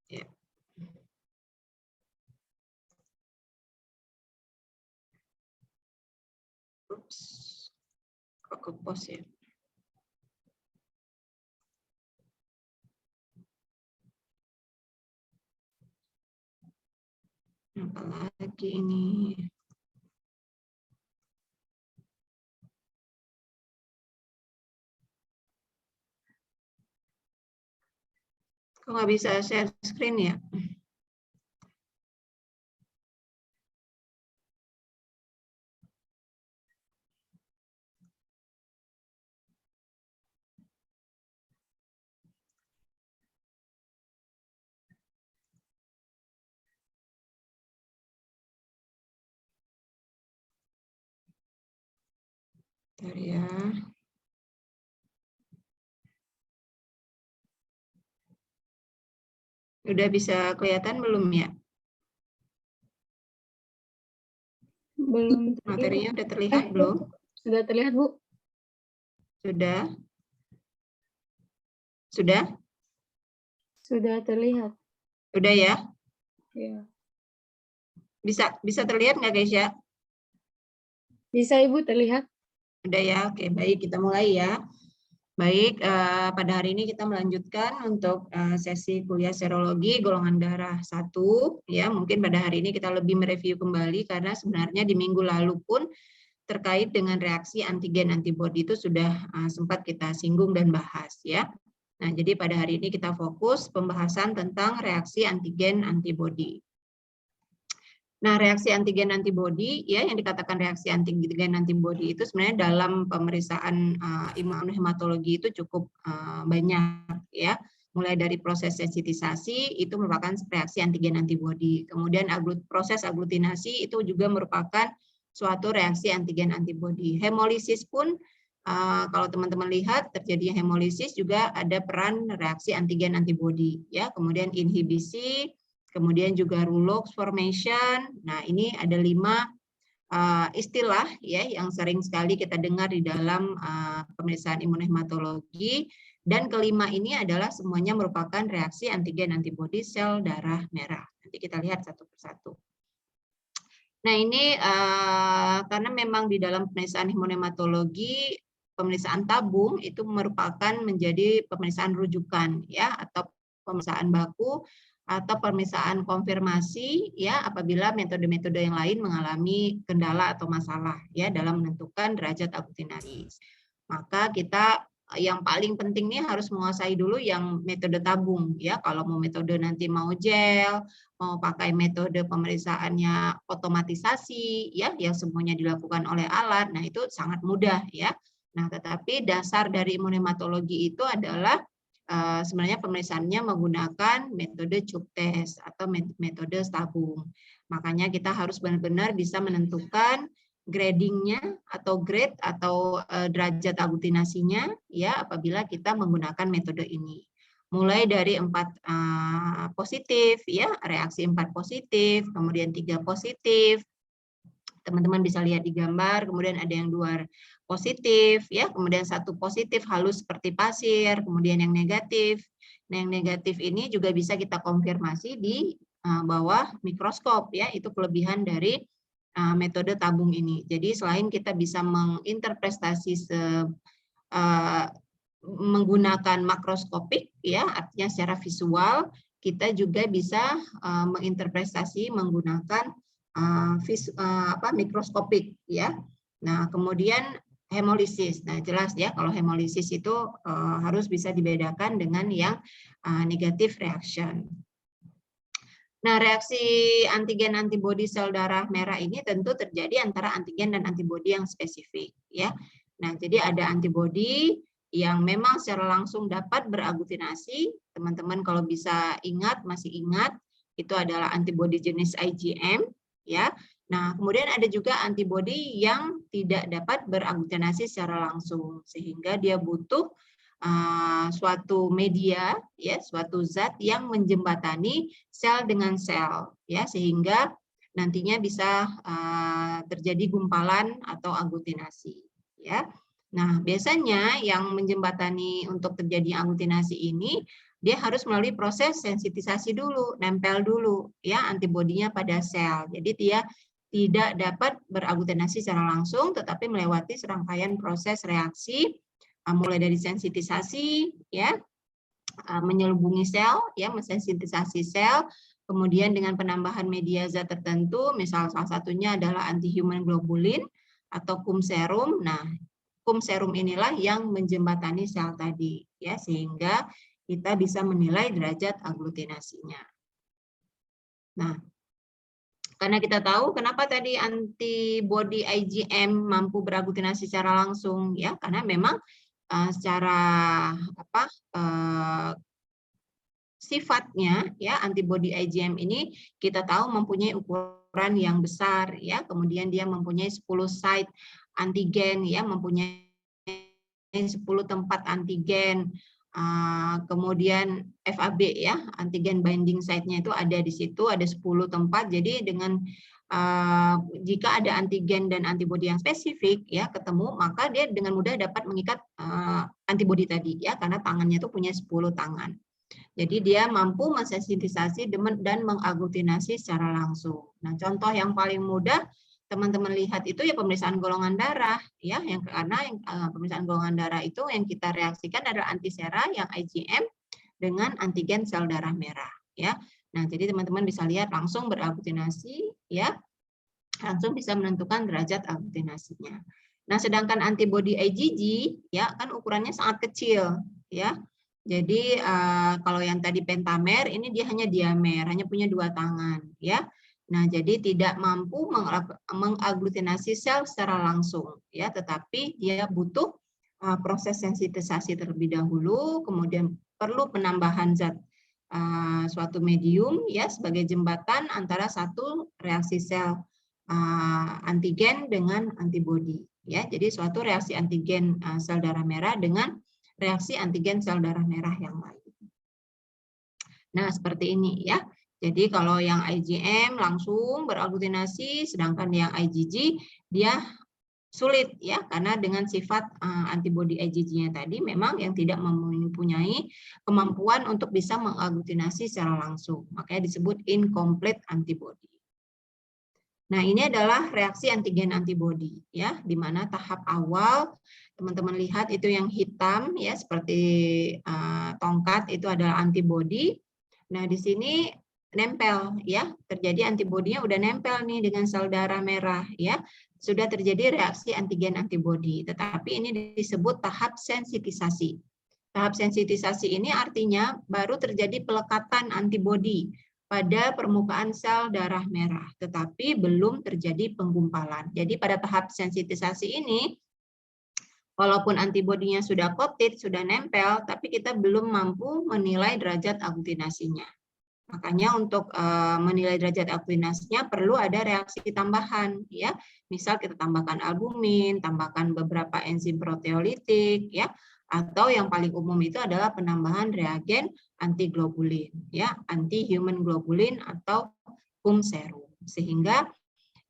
Ya. Ups, kok ke pos ya? Apalagi ini? Kok nggak bisa share screen ya? Bentar ya. Udah bisa kelihatan belum ya? Belum terlihat. Materinya udah terlihat belum? Sudah terlihat, Bu. Sudah? Sudah? Sudah terlihat. Udah ya? Ya. Bisa terlihat nggak guys ya? Bisa Ibu terlihat? Udah ya? Oke, baik, kita mulai ya. Baik, pada hari ini kita melanjutkan untuk sesi kuliah serologi golongan darah 1. Ya, mungkin pada hari ini kita lebih mereview kembali karena sebenarnya di minggu lalu pun terkait dengan reaksi antigen antibodi itu sudah sempat kita singgung dan bahas ya. Nah, jadi pada hari ini kita fokus pembahasan tentang reaksi antigen antibodi. Nah, reaksi antigen antibodi ya yang dikatakan reaksi antigen antibodi itu sebenarnya dalam pemeriksaan imunohematologi itu cukup banyak ya. Mulai dari proses sensitisasi itu merupakan reaksi antigen antibodi. Kemudian proses aglutinasi itu juga merupakan suatu reaksi antigen antibodi. Hemolisis pun kalau teman-teman lihat terjadinya hemolisis juga ada peran reaksi antigen antibodi ya. Kemudian inhibisi, kemudian juga Rolox formation. Nah, ini ada 5 istilah ya yang sering sekali kita dengar di dalam pemeriksaan imunohematologi, dan kelima ini adalah semuanya merupakan reaksi antigen antibodi sel darah merah. Nanti kita lihat satu persatu. Nah, ini karena memang di dalam pemeriksaan imunohematologi pemeriksaan tabung itu merupakan menjadi pemeriksaan rujukan ya, atau pemeriksaan baku atau pemeriksaan konfirmasi ya apabila metode-metode yang lain mengalami kendala atau masalah ya dalam menentukan derajat aglutinasi. Maka kita yang paling penting nih harus menguasai dulu yang metode tabung ya. Kalau mau metode nanti mau gel, mau pakai metode pemeriksaannya otomatisasi ya yang semuanya dilakukan oleh alat. Nah, itu sangat mudah ya. Nah, tetapi dasar dari imunohematologi itu adalah sebenarnya pemeriksaannya menggunakan metode CUP test atau metode tabung. Makanya kita harus benar-benar bisa menentukan gradingnya atau grade atau derajat aglutinasinya ya apabila kita menggunakan metode ini. Mulai dari 4 positif ya, reaksi 4 positif, kemudian 3 positif. Teman-teman bisa lihat di gambar, kemudian ada yang 2 positif ya, kemudian 1 positif halus seperti pasir, kemudian yang negatif. Nah, yang negatif ini juga bisa kita konfirmasi di bawah mikroskop ya, itu kelebihan dari metode tabung ini. Jadi selain kita bisa menginterpretasi menggunakan makroskopik ya, artinya secara visual, kita juga bisa menginterpretasi menggunakan mikroskopik ya. Nah, kemudian hemolisis. Nah, jelas ya kalau hemolisis itu harus bisa dibedakan dengan yang negative reaction. Nah, reaksi antigen antibodi sel darah merah ini tentu terjadi antara antigen dan antibodi yang spesifik ya. Nah, jadi ada antibodi yang memang secara langsung dapat beraglutinasi. Teman-teman kalau bisa ingat, masih ingat, itu adalah antibodi jenis IgM ya. Nah, kemudian ada juga antibodi yang tidak dapat beraglutinasi secara langsung sehingga dia butuh suatu media ya, suatu zat yang menjembatani sel dengan sel ya sehingga nantinya bisa terjadi gumpalan atau aglutinasi ya. Nah, biasanya yang menjembatani untuk terjadi aglutinasi ini dia harus melalui proses sensitisasi dulu, nempel dulu ya antibodinya pada sel. Jadi dia tidak dapat beraglutinasi secara langsung, tetapi melewati serangkaian proses reaksi, mulai dari sensitisasi, ya, menyelubungi sel, ya, mensensitisasi sel, kemudian dengan penambahan media zat tertentu, misal salah satunya adalah anti-human globulin atau kum serum. Nah, kum serum inilah yang menjembatani sel tadi, ya, sehingga kita bisa menilai derajat aglutinasinya. Nah, karena kita tahu kenapa tadi antibody IgM mampu beraglutinasi secara langsung, ya, karena memang secara apa sifatnya, ya, antibody IgM ini kita tahu mempunyai ukuran yang besar, ya, kemudian dia mempunyai 10 site antigen, ya, mempunyai 10 tempat antigen, kemudian FAB, ya, antigen binding site-nya itu ada di situ, ada 10 tempat. Jadi dengan jika ada antigen dan antibodi yang spesifik, ya, ketemu, maka dia dengan mudah dapat mengikat antibodi tadi, ya, karena tangannya itu punya 10 tangan. Jadi dia mampu mensensitisasi dan mengaglutinasi secara langsung. Nah, contoh yang paling mudah teman-teman lihat itu ya pemeriksaan golongan darah, ya, yang karena pemeriksaan golongan darah itu yang kita reaksikan adalah antisera yang IgM dengan antigen sel darah merah, ya. Nah, jadi teman-teman bisa lihat langsung beraglutinasi, ya, langsung bisa menentukan derajat aglutinasinya. Nah, sedangkan antibody IgG, ya, kan ukurannya sangat kecil, ya. Jadi kalau yang tadi pentamer ini dia hanya diamer, hanya punya 2 tangan, ya. Nah, jadi tidak mampu mengaglutinasi sel secara langsung, ya, tetapi dia butuh proses sensitisasi terlebih dahulu, kemudian perlu penambahan zat suatu medium, ya, sebagai jembatan antara satu reaksi sel antigen dengan antibodi, ya. Jadi suatu reaksi antigen sel darah merah dengan reaksi antigen sel darah merah yang lain. Nah, seperti ini, ya. Jadi kalau yang IgM langsung beraglutinasi, sedangkan yang IgG dia sulit, ya, karena dengan sifat antibodi IgG-nya tadi memang yang tidak mempunyai kemampuan untuk bisa mengaglutinasi secara langsung, makanya disebut incomplete antibody. Nah, ini adalah reaksi antigen antibodi, ya, di mana tahap awal teman-teman lihat itu yang hitam, ya, seperti tongkat itu adalah antibodi. Nah, di sini nempel, ya, terjadi antibodinya udah nempel nih dengan sel darah merah, ya, sudah terjadi reaksi antigen antibodi. Tetapi ini disebut tahap sensitisasi. Tahap sensitisasi ini artinya baru terjadi pelekatan antibodi pada permukaan sel darah merah, tetapi belum terjadi penggumpalan. Jadi pada tahap sensitisasi ini, walaupun antibodinya sudah coated, sudah nempel, tapi kita belum mampu menilai derajat aglutinasinya. Makanya untuk menilai derajat aglutinasinya perlu ada reaksi tambahan, ya. Misal kita tambahkan albumin, tambahkan beberapa enzim proteolitik, ya. Atau yang paling umum itu adalah penambahan reagen antiglobulin, ya, anti-human globulin atau kum serum. Sehingga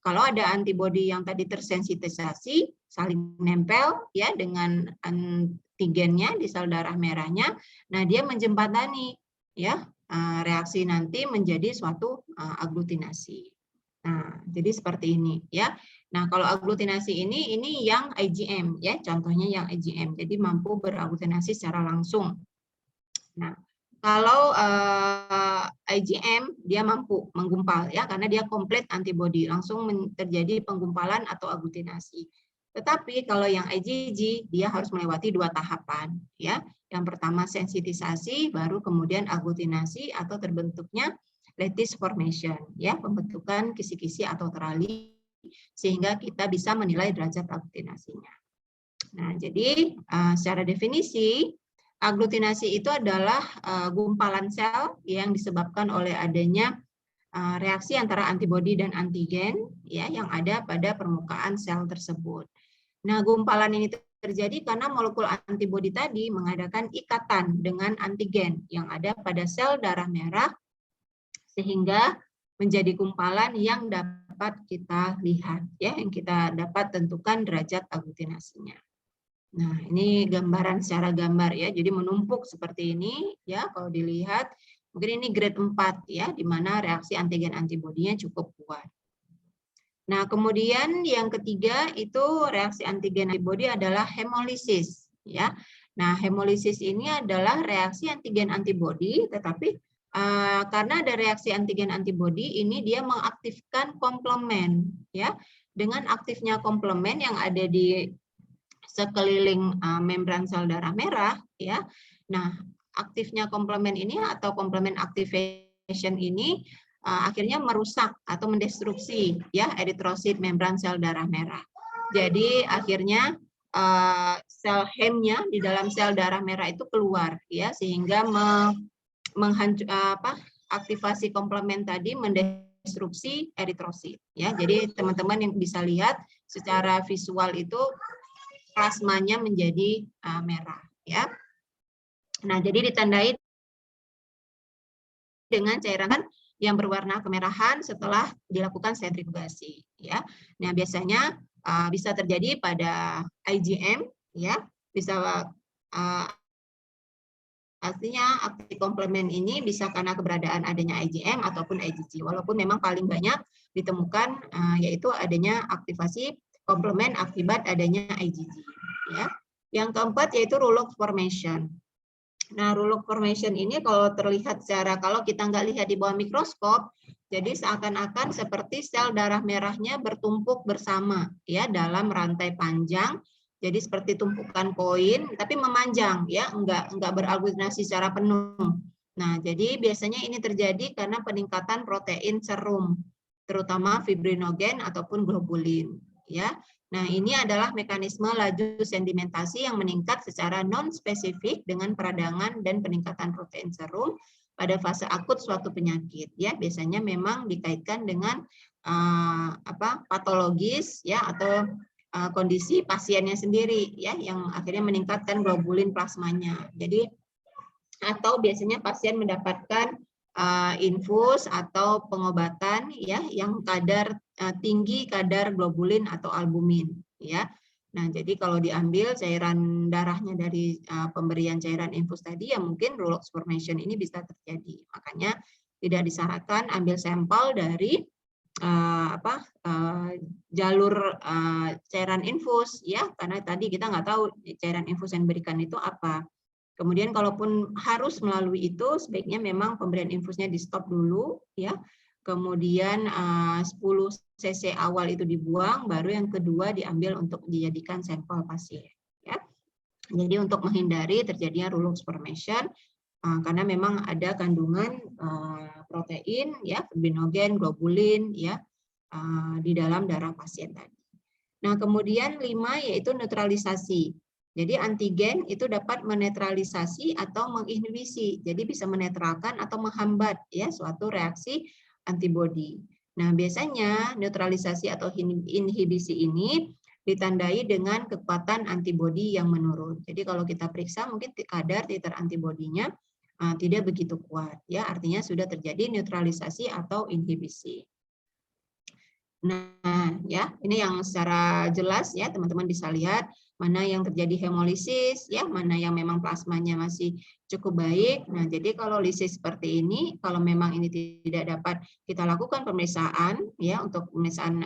kalau ada antibodi yang tadi tersensitisasi, saling nempel, ya, dengan antigennya di sel darah merahnya, nah dia menjembatani, ya, reaksi nanti menjadi suatu aglutinasi. Nah, jadi seperti ini, ya. Nah, kalau aglutinasi ini yang IgM, ya, contohnya yang IgM, jadi mampu beraglutinasi secara langsung. Nah, kalau IgM dia mampu menggumpal, ya, karena dia komplit antibodi, langsung terjadi penggumpalan atau aglutinasi. Tetapi kalau yang IgG dia harus melewati 2 tahapan, ya. Yang pertama sensitisasi, baru kemudian aglutinasi atau terbentuknya lattice formation, ya, pembentukan kisi-kisi atau terali sehingga kita bisa menilai derajat aglutinasinya. Nah, jadi secara definisi aglutinasi itu adalah gumpalan sel yang disebabkan oleh adanya reaksi antara antibodi dan antigen, ya, yang ada pada permukaan sel tersebut. Nah, gumpalan ini terjadi karena molekul antibodi tadi mengadakan ikatan dengan antigen yang ada pada sel darah merah sehingga menjadi gumpalan yang dapat kita lihat, ya, yang kita dapat tentukan derajat aglutinasinya. Nah, ini gambaran secara gambar ya. Jadi menumpuk seperti ini ya kalau dilihat. Mungkin ini grade 4 ya, di mana reaksi antigen antibodinya cukup kuat. Nah, kemudian yang ketiga itu reaksi antigen antibodi adalah hemolisis ya. Nah, hemolisis ini adalah reaksi antigen antibodi, tetapi karena ada reaksi antigen antibodi ini dia mengaktifkan komplement ya. Dengan aktifnya komplement yang ada di sekeliling membran sel darah merah ya. Nah, aktifnya komplement ini atau komplement activation ini akhirnya merusak atau mendestruksi ya eritrosit membran sel darah merah. Jadi akhirnya sel hemnya di dalam sel darah merah itu keluar ya, sehingga aktivasi komplement tadi mendestruksi eritrosit ya. Jadi teman-teman yang bisa lihat secara visual itu plasmanya menjadi merah ya. Nah, jadi ditandai dengan cairan yang berwarna kemerahan setelah dilakukan sentrifugasi ya. Nah, biasanya bisa terjadi pada IgM ya, bisa artinya aktif komplement ini bisa karena keberadaan adanya IgM ataupun IgG, walaupun memang paling banyak ditemukan yaitu adanya aktivasi komplement akibat adanya IgG ya. Yang keempat yaitu Rolox formation. Nah, Rolox formation ini kalau terlihat kalau kita nggak lihat di bawah mikroskop, jadi seakan-akan seperti sel darah merahnya bertumpuk bersama ya dalam rantai panjang. Jadi seperti tumpukan koin, tapi memanjang ya, enggak beraglutinasi secara penuh. Nah, jadi biasanya ini terjadi karena peningkatan protein serum, terutama fibrinogen ataupun globulin. Ya, nah ini adalah mekanisme laju sedimentasi yang meningkat secara non-spesifik dengan peradangan dan peningkatan protein serum pada fase akut suatu penyakit. Ya, biasanya memang dikaitkan dengan patologis ya atau kondisi pasiennya sendiri ya yang akhirnya meningkatkan globulin plasmanya. Jadi atau biasanya pasien mendapatkan infus atau pengobatan ya yang tinggi kadar globulin atau albumin ya. Nah, jadi kalau diambil cairan darahnya dari pemberian cairan infus tadi ya mungkin Rolox formation ini bisa terjadi. Makanya tidak disarankan ambil sampel dari jalur cairan infus ya, karena tadi kita nggak tahu cairan infus yang diberikan itu apa. Kemudian kalaupun harus melalui itu sebaiknya memang pemberian infusnya di stop dulu ya. Kemudian 10 cc awal itu dibuang, baru yang kedua diambil untuk dijadikan sampel pasien ya. Jadi untuk menghindari terjadinya Rolox formation karena memang ada kandungan protein ya, fibrinogen, globulin ya di dalam darah pasien tadi. Nah, kemudian 5 yaitu neutralisasi. Jadi antigen itu dapat menetralisasi atau menginhibisi. Jadi bisa menetralkan atau menghambat ya suatu reaksi antibodi. Nah, biasanya neutralisasi atau inhibisi ini ditandai dengan kekuatan antibodi yang menurun. Jadi kalau kita periksa mungkin kadar titer antibodinya tidak begitu kuat ya, artinya sudah terjadi neutralisasi atau inhibisi. Nah, ya, ini yang secara jelas ya teman-teman bisa lihat mana yang terjadi hemolisis ya, mana yang memang plasmanya masih cukup baik. Nah, jadi kalau lisis seperti ini, kalau memang ini tidak dapat kita lakukan pemeriksaan ya untuk pemeriksaan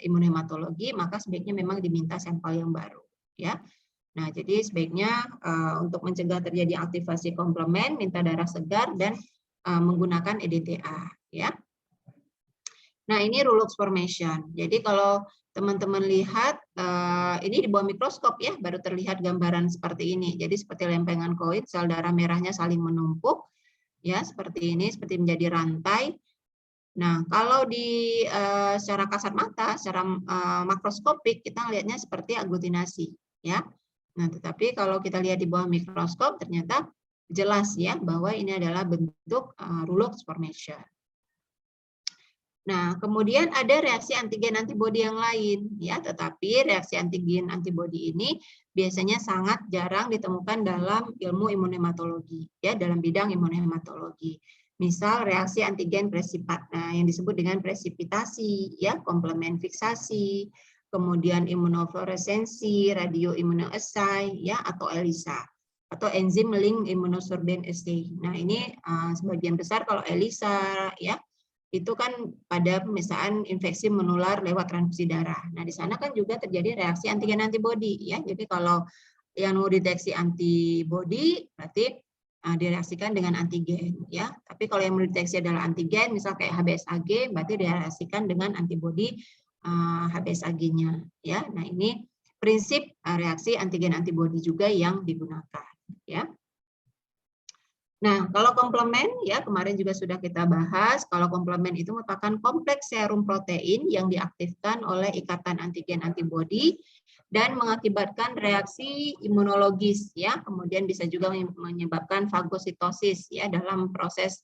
imunohematologi, maka sebaiknya memang diminta sampel yang baru ya. Nah, jadi sebaiknya untuk mencegah terjadi aktivasi komplement, minta darah segar dan menggunakan EDTA ya. Nah, ini Rolox formation. Jadi kalau teman-teman lihat ini di bawah mikroskop ya, baru terlihat gambaran seperti ini. Jadi seperti lempengan koin, sel darah merahnya saling menumpuk ya, seperti ini, seperti menjadi rantai. Nah, kalau secara kasat mata, secara makroskopik kita lihatnya seperti aglutinasi ya. Nah, tetapi kalau kita lihat di bawah mikroskop ternyata jelas ya bahwa ini adalah bentuk Rolox formation. Nah, kemudian ada reaksi antigen antibodi yang lain ya, tetapi reaksi antigen antibodi ini biasanya sangat jarang ditemukan dalam ilmu imunohematologi ya, dalam bidang imunohematologi. Misal reaksi antigen presipat, yang disebut dengan presipitasi ya, komplement fiksasi, kemudian imunofluoresensi, radioimmunoassay, ya, atau ELISA, atau enzim link immunosorbent assay. Nah, ini sebagian besar kalau ELISA, ya, itu kan pada pemeriksaan infeksi menular lewat transfusi darah. Nah, di sana kan juga terjadi reaksi antigen antibodi, ya. Jadi kalau yang mau deteksi antibodi berarti direaksikan dengan antigen, ya. Tapi kalau yang mendeteksi adalah antigen, misal kayak HBsAg, berarti direaksikan dengan antibodi HBsAg-nya, ya. Nah, ini prinsip reaksi antigen antibodi juga yang digunakan, ya. Nah, kalau komplement, ya, kemarin juga sudah kita bahas, kalau komplement itu merupakan kompleks serum protein yang diaktifkan oleh ikatan antigen antibodi dan mengakibatkan reaksi imunologis, ya, kemudian bisa juga menyebabkan fagositosis, ya, dalam proses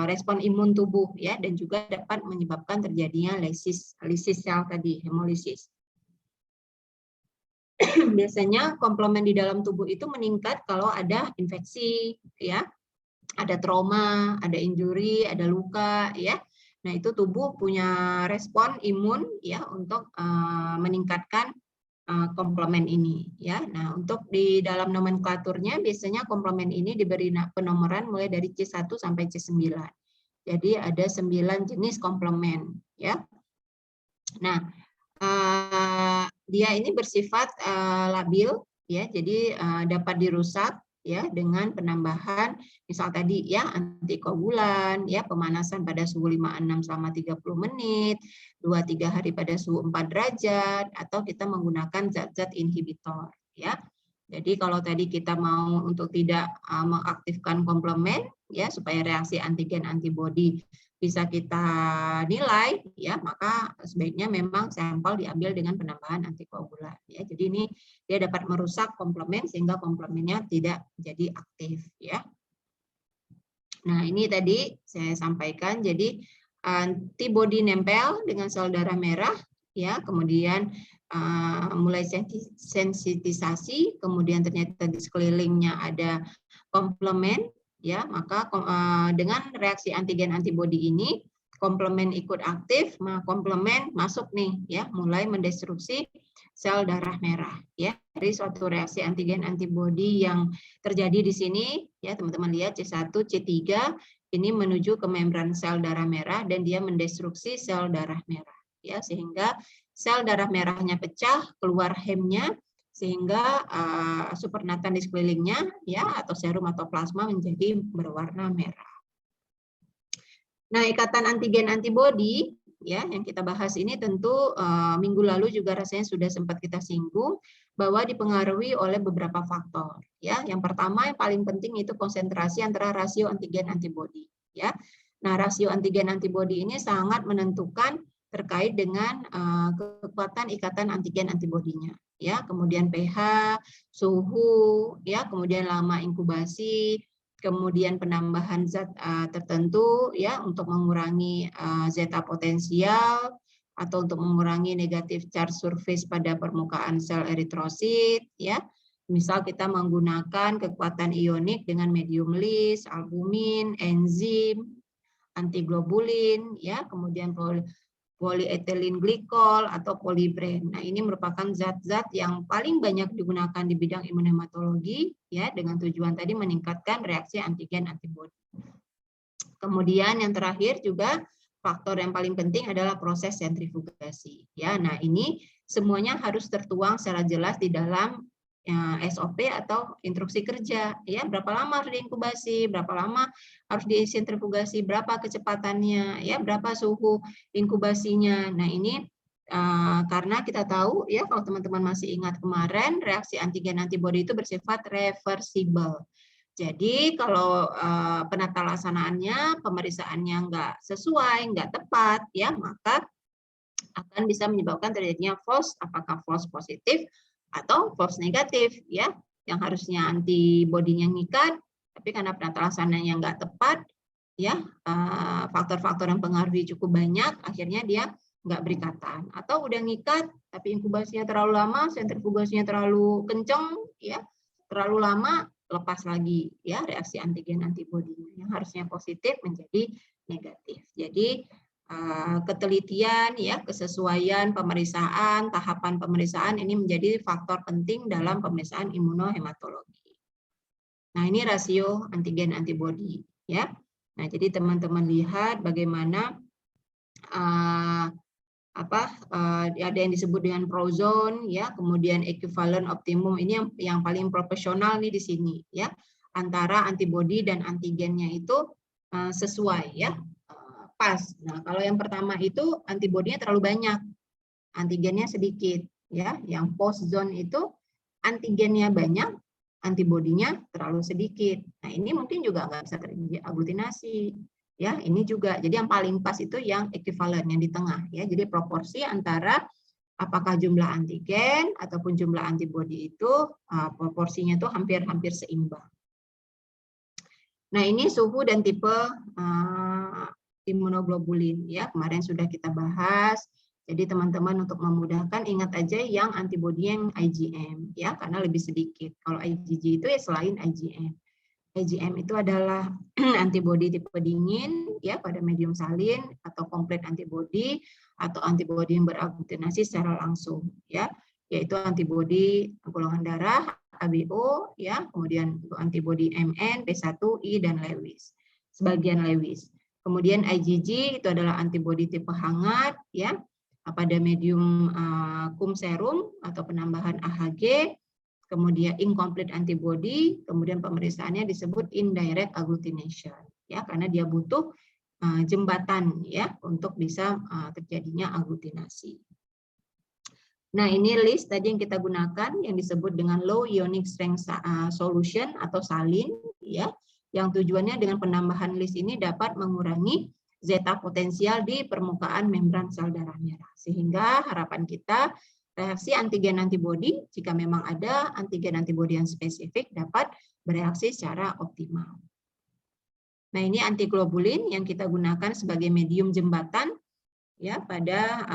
respon imun tubuh, ya, dan juga dapat menyebabkan terjadinya lisis sel tadi, hemolisis. Biasanya komplement di dalam tubuh itu meningkat kalau ada infeksi, ya, ada trauma, ada injury, ada luka, ya. Nah, itu tubuh punya respon imun, ya, untuk meningkatkan komplement ini, ya. Nah, untuk di dalam nomenklaturnya biasanya komplement ini diberi penomoran mulai dari C1 sampai C9. Jadi ada 9 jenis komplement, ya. Nah, dia ini bersifat labil, ya, jadi dapat dirusak, ya, dengan penambahan misal tadi, ya, antikoagulan, ya, pemanasan pada suhu 5-6 selama 30 menit, 2-3 hari pada suhu 4 derajat, atau kita menggunakan zat-zat inhibitor, ya. Jadi kalau tadi kita mau untuk tidak mengaktifkan komplement, ya, supaya reaksi antigen antibodi bisa kita nilai, ya, maka sebaiknya memang sampel diambil dengan penambahan antikoagulan, ya. Jadi ini dia dapat merusak komplement sehingga komplementnya tidak jadi aktif, ya. Nah, ini tadi saya sampaikan, jadi antibodi nempel dengan sel darah merah, ya, kemudian mulai sensitisasi, kemudian ternyata di sekelilingnya ada komplement, ya, maka dengan reaksi antigen antibodi ini komplement ikut aktif, maka komplement masuk nih, ya, mulai mendestruksi sel darah merah, ya. Dari suatu reaksi antigen antibodi yang terjadi di sini, ya, teman-teman lihat C1, C3 ini menuju ke membran sel darah merah dan dia mendestruksi sel darah merah, ya, sehingga sel darah merahnya pecah, keluar hemnya, sehingga supernatan di sekelilingnya, ya, atau serum atau plasma menjadi berwarna merah. Nah, ikatan antigen antibodi, ya, yang kita bahas ini tentu minggu lalu juga rasanya sudah sempat kita singgung bahwa dipengaruhi oleh beberapa faktor, ya. Yang pertama yang paling penting itu konsentrasi antara rasio antigen antibodi, ya. Nah, rasio antigen antibodi ini sangat menentukan terkait dengan kekuatan ikatan antigen antibodinya, ya. Kemudian pH, suhu, ya, kemudian lama inkubasi, kemudian penambahan zat tertentu, ya, untuk mengurangi zeta potensial atau untuk mengurangi negatif charge surface pada permukaan sel eritrosit, ya. Misal kita menggunakan kekuatan ionik dengan medium list, albumin, enzim, antiglobulin, ya, kemudian polyethylene glycol atau polybren. Nah, ini merupakan zat-zat yang paling banyak digunakan di bidang imunohematologi, ya, dengan tujuan tadi meningkatkan reaksi antigen antibodi. Kemudian yang terakhir juga faktor yang paling penting adalah proses sentrifugasi, ya. Nah, ini semuanya harus tertuang secara jelas di dalam SOP atau instruksi kerja, ya, berapa lama harus diinkubasi, berapa lama harus disentrifugasi, berapa kecepatannya, ya, berapa suhu inkubasinya. Nah, ini karena kita tahu, ya, kalau teman-teman masih ingat kemarin reaksi antigen antibodi itu bersifat reversible. Jadi kalau penata laksanaannya, pemeriksaannya nggak sesuai, nggak tepat, ya, maka akan bisa menyebabkan terjadinya false, apakah false positif atau false negatif, ya, yang harusnya antibodinya ngikat, tapi karena penata laksananya nggak tepat, ya, faktor-faktor yang pengaruhi cukup banyak, akhirnya dia nggak berikatan, atau udah ngikat tapi inkubasinya terlalu lama, sentrifugasinya terlalu kenceng, ya, terlalu lama, lepas lagi, ya, reaksi antigen antibodinya yang harusnya positif menjadi negatif. Jadi ketelitian, ya, kesesuaian pemeriksaan, tahapan pemeriksaan ini menjadi faktor penting dalam pemeriksaan imunohematologi. Nah, ini rasio antigen antibodi, ya. Nah, jadi teman-teman lihat bagaimana ada yang disebut dengan prozone, ya, kemudian equivalent optimum ini yang paling proporsional nih di sini, ya, antara antibodi dan antigennya itu sesuai, ya, pas. Nah, kalau yang pertama itu antibodinya terlalu banyak, antigennya sedikit, ya. Yang post zone itu antigennya banyak, antibodinya terlalu sedikit. Nah, ini mungkin juga nggak bisa terjadi aglutinasi. Ya, ini juga. Jadi yang paling pas itu yang equivalent, yang di tengah, ya. Jadi proporsi antara apakah jumlah antigen ataupun jumlah antibodi itu proporsinya itu hampir seimbang. Nah, ini suhu dan tipe imunoglobulin, ya. Kemarin sudah kita bahas. Jadi teman-teman untuk memudahkan ingat aja yang antibodi yang IgM, ya, karena lebih sedikit. Kalau IgG itu ya selain IgM. IgM itu adalah antibodi tipe dingin, ya, pada medium salin atau komplit antibodi atau antibodi yang beraglutinasi secara langsung, ya, yaitu antibodi golongan darah ABO, ya, kemudian antibodi MN, P1I dan Lewis, sebagian Lewis. Kemudian IgG itu adalah antibodi tipe hangat, ya, pada medium kum serum atau penambahan AHG. Kemudian incomplete antibody, kemudian pemeriksaannya disebut indirect agglutination, ya, karena dia butuh jembatan, ya, untuk bisa terjadinya agglutinasi. Nah, ini list tadi yang kita gunakan yang disebut dengan low ionic strength solution atau salin, ya, yang tujuannya dengan penambahan list ini dapat mengurangi zeta potensial di permukaan membran sel darah merah, sehingga harapan kita reaksi antigen antibodi, jika memang ada antigen antibodi yang spesifik, dapat bereaksi secara optimal. Nah, ini antiglobulin yang kita gunakan sebagai medium jembatan, ya, pada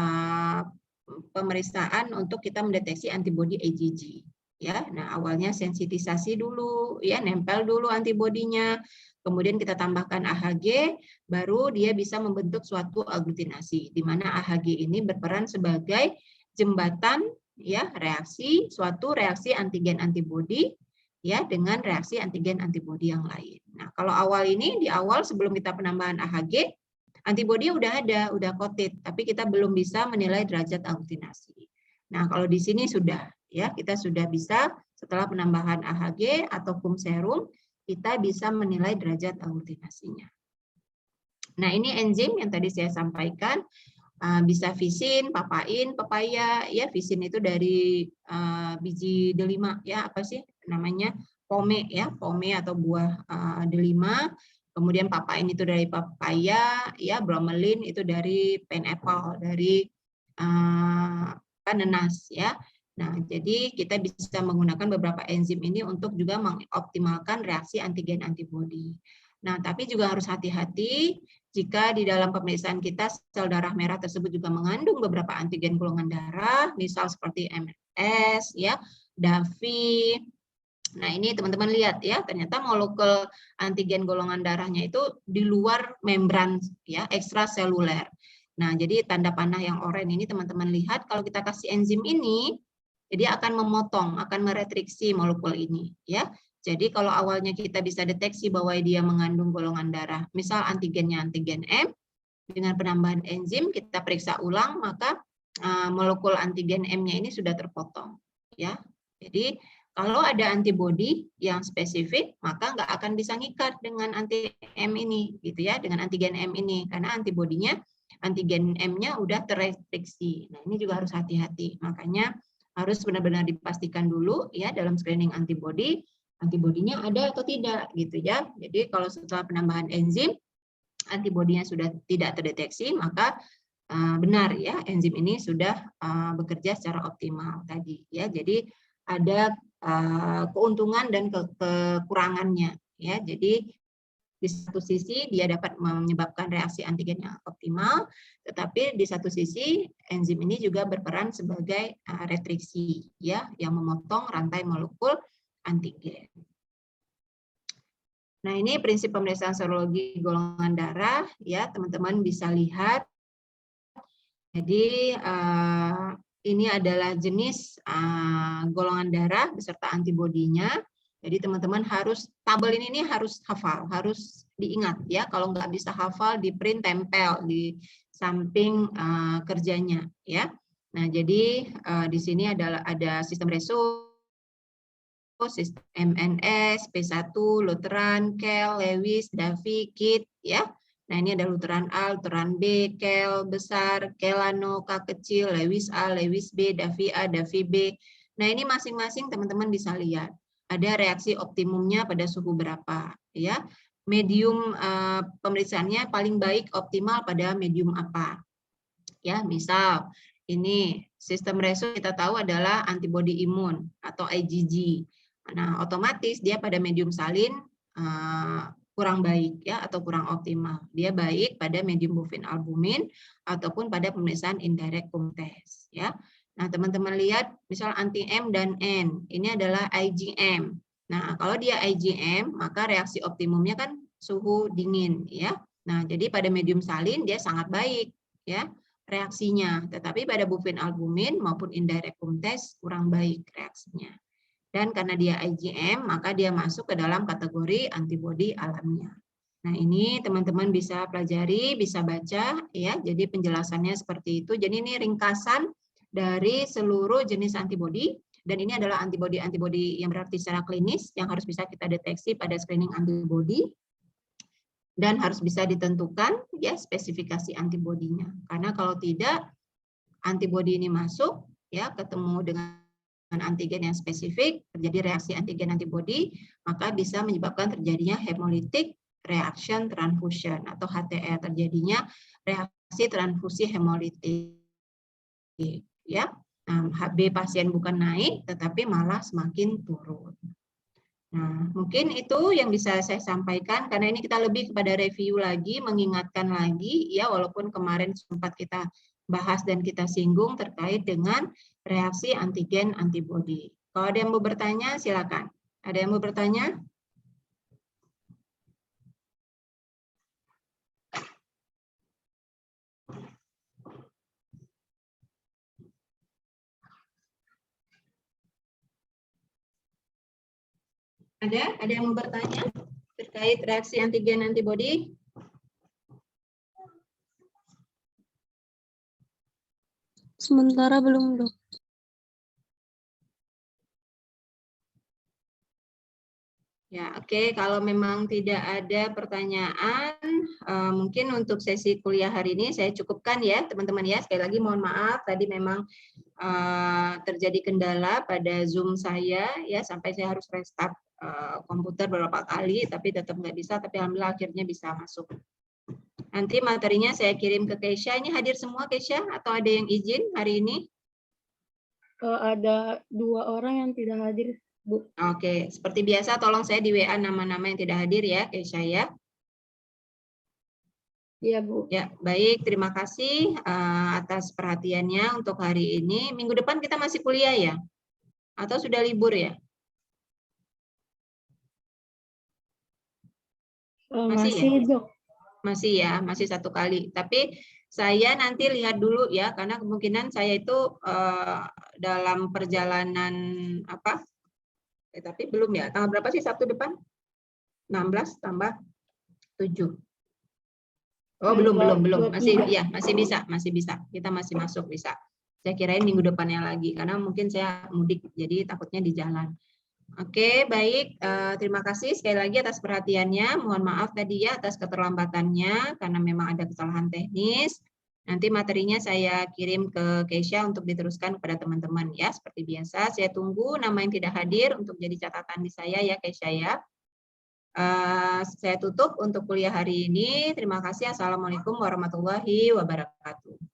pemeriksaan untuk kita mendeteksi antibodi IgG. Ya, nah, awalnya sensitisasi dulu, ya, nempel dulu antibodinya, kemudian kita tambahkan AHG, baru dia bisa membentuk suatu agglutinasi, di mana AHG ini berperan sebagai jembatan, ya, suatu reaksi antigen antibodi, ya, dengan reaksi antigen antibodi yang lain. Nah, kalau awal ini di awal sebelum kita penambahan AHG, antibodi udah ada, udah coated, tapi kita belum bisa menilai derajat agglutinasi. Nah, kalau di sini sudah, ya, kita sudah bisa setelah penambahan AHG atau kum serum, kita bisa menilai derajat agglutinasinya. Nah, ini enzim yang tadi saya sampaikan. Bisa visin, papain, pepaya, ya, visin itu dari biji delima, ya, apa sih namanya, pome, ya, pome atau buah delima. Kemudian papain itu dari papaya, ya, bromelin itu dari pineapple, dari nanas, ya. Nah, jadi kita bisa menggunakan beberapa enzim ini untuk juga mengoptimalkan reaksi antigen antibodi. Nah, tapi juga harus hati-hati jika di dalam pemeriksaan kita sel darah merah tersebut juga mengandung beberapa antigen golongan darah, misal seperti MS, ya, DAVI. Nah, ini teman-teman lihat, ya, ternyata molekul antigen golongan darahnya itu di luar membran, ya, ekstraseluler. Nah, jadi tanda panah yang oranye ini teman-teman lihat, kalau kita kasih enzim ini, dia akan memotong, akan meretriksi molekul ini, ya. Jadi kalau awalnya kita bisa deteksi bahwa dia mengandung golongan darah, misal antigennya antigen M, dengan penambahan enzim kita periksa ulang, maka molekul antigen M-nya ini sudah terpotong, ya. Jadi kalau ada antibodi yang spesifik, maka nggak akan bisa ngikat dengan anti M ini, gitu ya, dengan antigen M ini, karena antibodinya, antigen M-nya udah terrestriksi. Nah, ini juga harus hati-hati. Makanya harus benar-benar dipastikan dulu, ya, dalam screening antibodi, antibodinya ada atau tidak, gitu ya. Jadi kalau setelah penambahan enzim antibodinya sudah tidak terdeteksi, maka benar, ya, enzim ini sudah bekerja secara optimal tadi, ya. Jadi ada keuntungan dan kekurangannya, ya. Jadi di satu sisi dia dapat menyebabkan reaksi antigen yang optimal, tetapi di satu sisi enzim ini juga berperan sebagai retriksi, ya, yang memotong rantai molekul antigen. Nah, ini prinsip pemeriksaan serologi golongan darah, ya, teman-teman bisa lihat Jadi ini adalah jenis golongan darah beserta antibodinya. Jadi teman-teman harus tabel ini harus hafal, harus diingat ya. Kalau nggak bisa hafal, di print tempel di samping kerjanya ya. Nah jadi di sini ada sistem reso, sistem MNS, P1, Lutheran, Kel, Lewis, Davi, Kit ya. Nah, ini ada Lutheran A, Lutheran B, Kel besar, Kelano, K kecil, Lewis A, Lewis B, Davi A, Davi B. Nah, ini masing-masing teman-teman bisa lihat. Ada reaksi optimumnya pada suhu berapa, ya. Medium pemeriksaannya paling baik optimal pada medium apa. Ya, misal ini sistem reso kita tahu adalah antibodi imun atau IgG. Nah, otomatis dia pada medium salin kurang baik ya atau kurang optimal. Dia baik pada medium bufin albumin ataupun pada pemeriksaan indirect home test ya. Nah, teman-teman lihat misal anti M dan N, ini adalah IgM. Nah, kalau dia IgM, maka reaksi optimumnya kan suhu dingin ya. Nah, jadi pada medium salin dia sangat baik ya reaksinya, tetapi pada bufin albumin maupun indirect home test kurang baik reaksinya. Dan karena dia IgM, maka dia masuk ke dalam kategori antibodi alamiah. Nah, ini teman-teman bisa pelajari, bisa baca ya. Jadi penjelasannya seperti itu. Jadi ini ringkasan dari seluruh jenis antibodi, dan ini adalah antibodi-antibodi yang berarti secara klinis yang harus bisa kita deteksi pada screening antibodi. Dan harus bisa ditentukan ya spesifikasi antibodinya. Karena kalau tidak, antibodi ini masuk ya ketemu dengan antigen yang spesifik, terjadi reaksi antigen antibodi, maka bisa menyebabkan terjadinya hemolytic reaction transfusion atau HTR, terjadinya reaksi transfusi hemolitik ya. Nah, HB pasien bukan naik tetapi malah semakin turun. Nah, mungkin itu yang bisa saya sampaikan karena ini kita lebih kepada review lagi, mengingatkan lagi ya walaupun kemarin sempat kita bahas dan kita singgung terkait dengan reaksi antigen antibodi. Kalau ada yang mau bertanya silakan. Ada yang mau bertanya? Ada yang mau bertanya terkait reaksi antigen antibodi? Sementara belum, Dok. Ya, oke. Kalau memang tidak ada pertanyaan, mungkin untuk sesi kuliah hari ini saya cukupkan ya, teman-teman ya. Sekali lagi mohon maaf, tadi memang terjadi kendala pada Zoom saya ya, sampai saya harus restart komputer beberapa kali, tapi tetap nggak bisa. Tapi alhamdulillah akhirnya bisa masuk. Nanti materinya saya kirim ke Keisha. Ini hadir semua Keisha atau ada yang izin hari ini? Ada 2 orang yang tidak hadir, Bu. Oke, seperti biasa tolong saya di WA nama-nama yang tidak hadir ya, Keisha ya. Iya, Bu. Ya, baik. Terima kasih atas perhatiannya untuk hari ini. Minggu depan kita masih kuliah ya? Atau sudah libur ya? Masih, Dok. Masih ya, masih 1 kali. Tapi saya nanti lihat dulu ya, karena kemungkinan saya itu dalam perjalanan apa? Tapi belum ya. Tanggal berapa sih Sabtu depan? 16 tambah 7. Oh, belum. Masih ya, masih bisa. Kita masih masuk bisa. Saya kirain minggu depannya lagi karena mungkin saya mudik jadi takutnya di jalan. Oke, baik. Terima kasih sekali lagi atas perhatiannya. Mohon maaf tadi ya atas keterlambatannya karena memang ada kesalahan teknis. Nanti materinya saya kirim ke Keisha untuk diteruskan kepada teman-teman ya. Seperti biasa, saya tunggu nama yang tidak hadir untuk jadi catatan di saya ya Keisha ya. Saya tutup untuk kuliah hari ini. Terima kasih. Assalamualaikum warahmatullahi wabarakatuh.